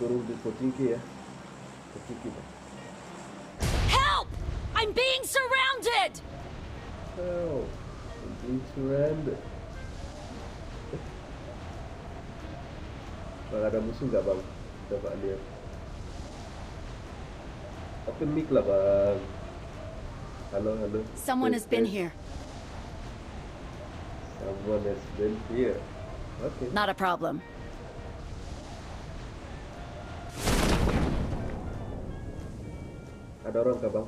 turun di Pochinki ya. Pochinki. Help! I'm being surrounded! Oh, I'm being surrounded. Bang, ada musuh nggak bang? Coba lihat. Open mic lah bang. Halo, halo. Someone has been here. Someone has been here. Okay. Not a problem. Ada orang nggak bang?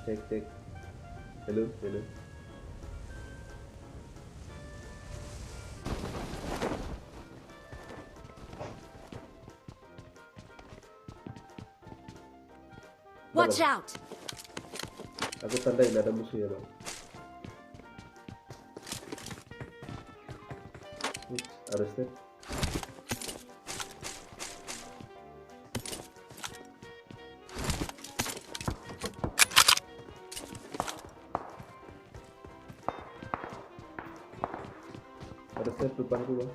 Cek, cek. Hello, hello. Watch out! Aku tandain ada musuh ya bang. Arrested. Arrested depanku bang.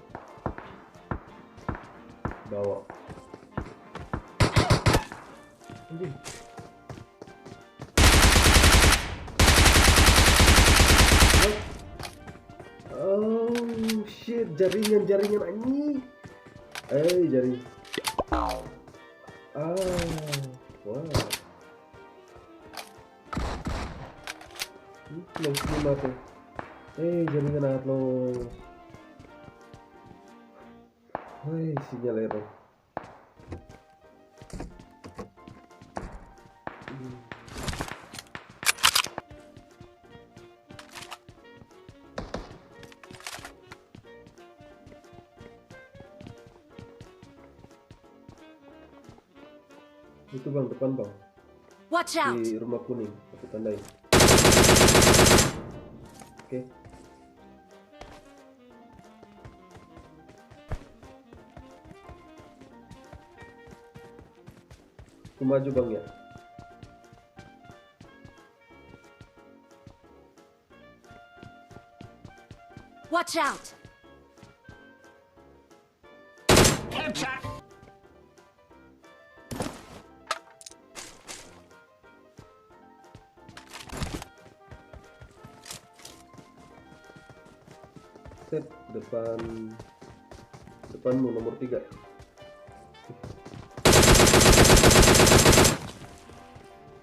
Bawa. Anjing. Oh shit, jaringan anjing. Jaring. Wow. Close mati. Jaringan atlos. Sinyal error. Itu bang, depan bang. Watch out! Di rumah kuning, aku tandai. Oke. Aku maju bang ya. Watch out! Headshot! Set depanmu nomor 3.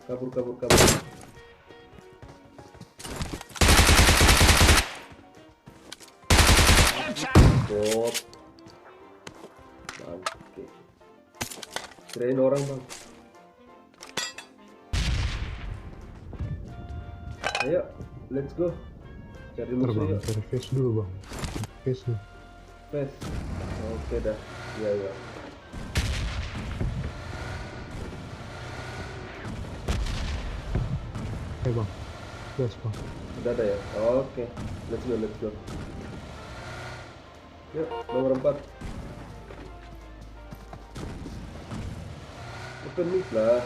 Kabur. Bot. Oke. Kirain orang bang. Ayo, let's go. Cari musuh yuk. Cari face dulu bang. Face dulu. Face. Oke dah. Iya. Bang. Gas bang. Udah ada ya? Oke. Let's go. Yuk, nomor 4. Open mic lah.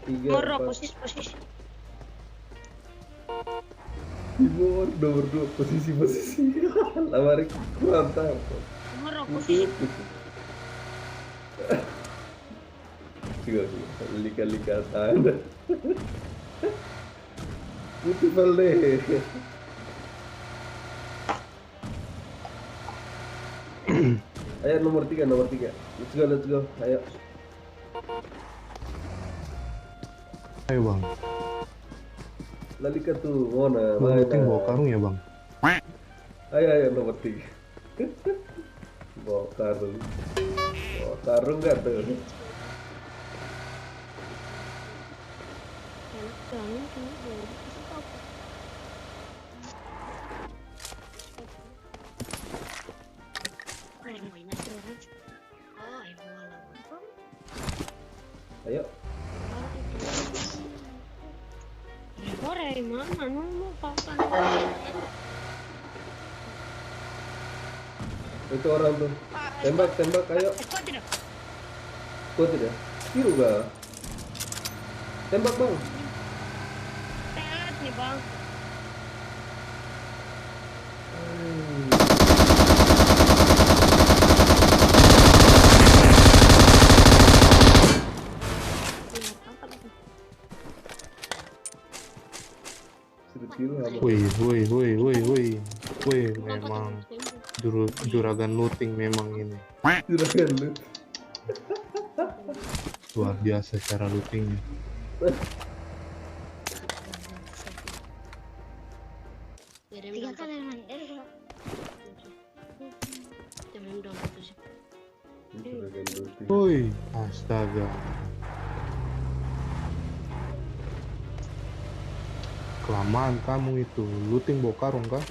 3, 4. Posisi. Timur, nomor 2. Posisi. Lamarik mantap. Nomor posisi. Juga. Lika-lika sana. Beautiful deh. Ayo nomor 3. Let's go. Ayo bang. Lalika tuh mana? Bang, penting bawa karung ya bang. Ayo nomor 3. Bawa karung nggak tuh? Ayo. Itu orang tuh. Tembak, ayo. Kok tidak? Biru gak? Tembak bang. Telat nih bang. kecil sama. Wih, memang juragan looting memang ini. Juragan lu. Luar biasa cara lootingnya. Tiga kali man. Jangan dong itu sih. Juragan looting. Woi, astaga. Kelamaan kamu itu, looting bawa karung kah?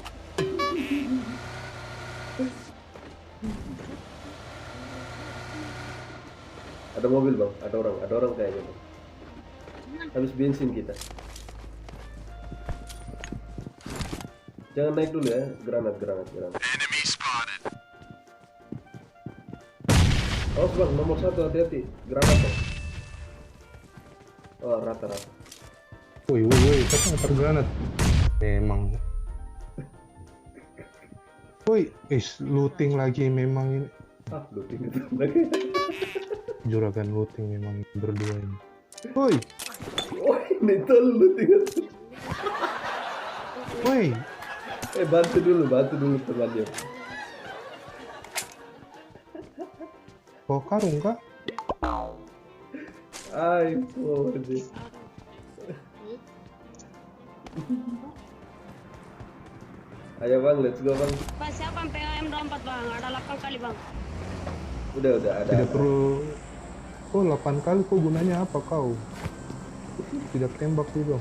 Ada mobil bang, ada orang kayaknya bang. Habis bensin kita. Jangan naik dulu ya, granat. Awas bang, nomor 1 hati-hati, granat bang. Oh rata. Woi, katanya tergranat. Memang. Woi, looting lagi memang ini. Ah, looting itu. Juragan looting memang berdua ini. Woi, Oh ini tuh looting. woi. Bantu dulu temannya. Bawa karung kah? Ay, pobre. Ayo bang, let's go bang. Pak, siapa yang pegang M24 bang? Ada 8 kali bang. Udah ada. Tidak perlu. Oh, 8 kali kok gunanya apa kau? Tidak tembak juga.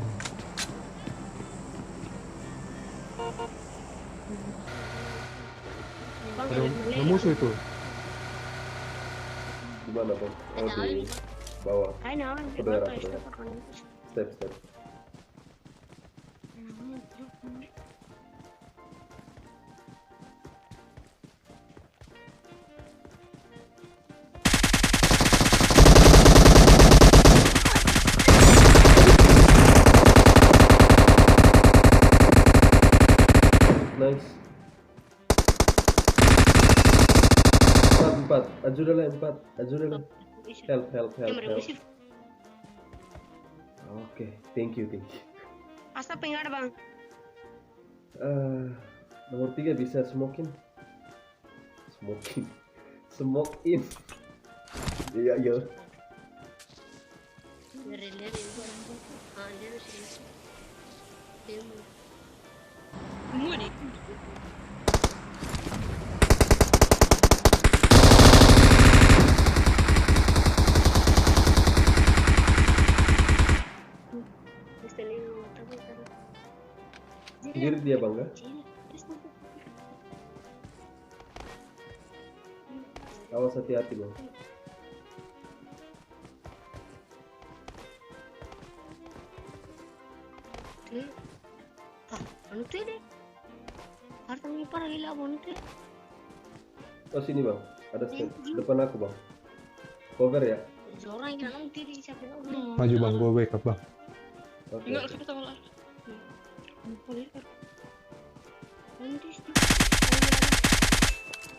Bang, Ada musuh itu. Di mana bang? Oh di bawah. I know. Saudara. Step. Nice. 4. Ajudala 4. Help. Oke, thank you. Asap enggak ada bang. Nomor 3 bisa smoke in. Iya. Lihat. Dia sini. Dia Mudik. Sendiri dia bangga. Awas hati-hati bang. Anu deh. Hartanya para gila bonte. Oh sini bang, ada step depan aku bang. Cover ya. Orang yang nanti di siapa Maju bang, gue backup bang. Oke. Enggak kita malah.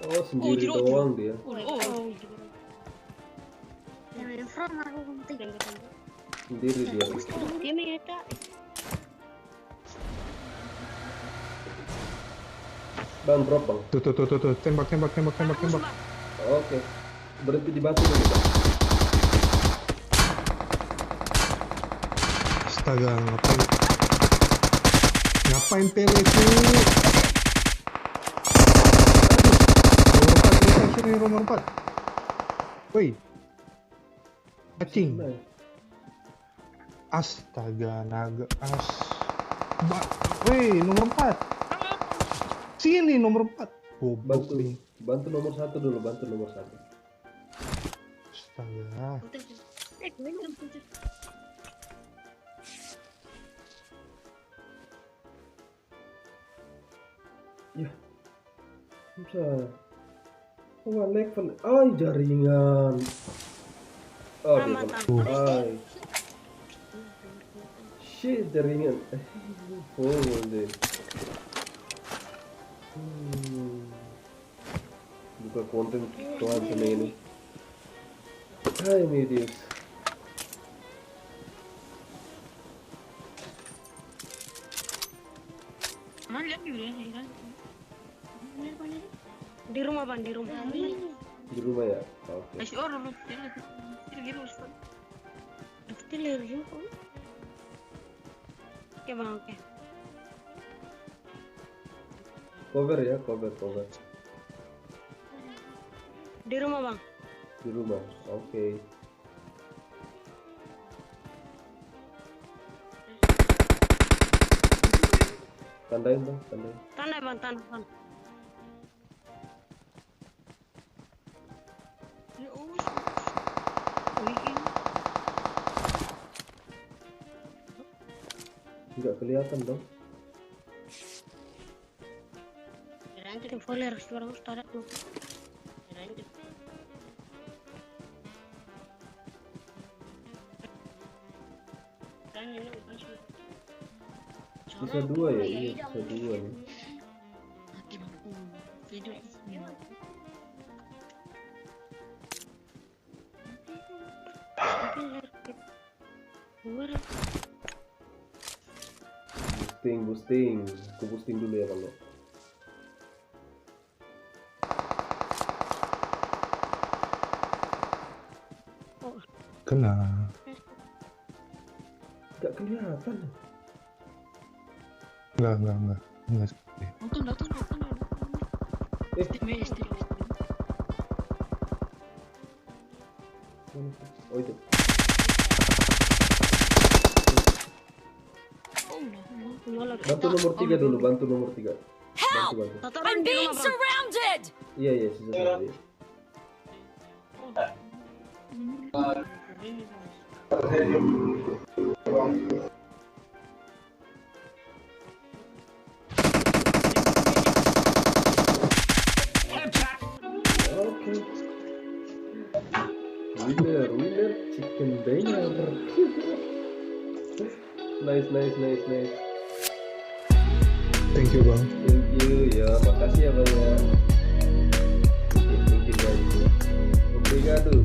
Oh sendiri doang dia. Sendiri dia. Dia meta. Bang drop bang. Tuh, tembak. Oke. Berhenti di batu dulu bang. Astaga, ngapain tele itu? Aduh, nomor 4. Woi. Cacing. Astaga, naga. Woi, nomor 4. Sini nomor 4. Goblok nih. Bantu nomor 1 dulu, bantu nomor 1. Astaga. Ya. Bisa. Oh, level. Ay, jaringan. Oh, ay. Shit, jaringan. Oh, deh. Buka konten Tuhan sama ini. Hai medius. Bang, lihat dulu ya. Di rumah bang, di rumah. Di rumah ya? Oke. Masih orang lu. Gitu Ustaz. Artiler juga. Oke bang, oke. Cover ya, cover. Di rumah bang. Di rumah. Oke. Tandain bang, tandain. Tanda bang, tanda. Ya Allah. Nggak kelihatan dong. Nanti voler suara Ustaz lu. Nanti. Bisa dua ya? Iya, bisa dua nih. Boosting. Aku boosting dulu ya kalau. Kena. Nggak kelihatan. Enggak seperti. Datang. Oh itu. Bantu nomor 3 dulu, bantu nomor 3. Help! Bantu. I'm being surrounded! Iya, sisa satu. Iya. Headshot. Oke. Winner, chicken dinner. Nice. Thank you bang. Thank you ya, makasih ya bang ya. Oke, thank you guys. Obrigado.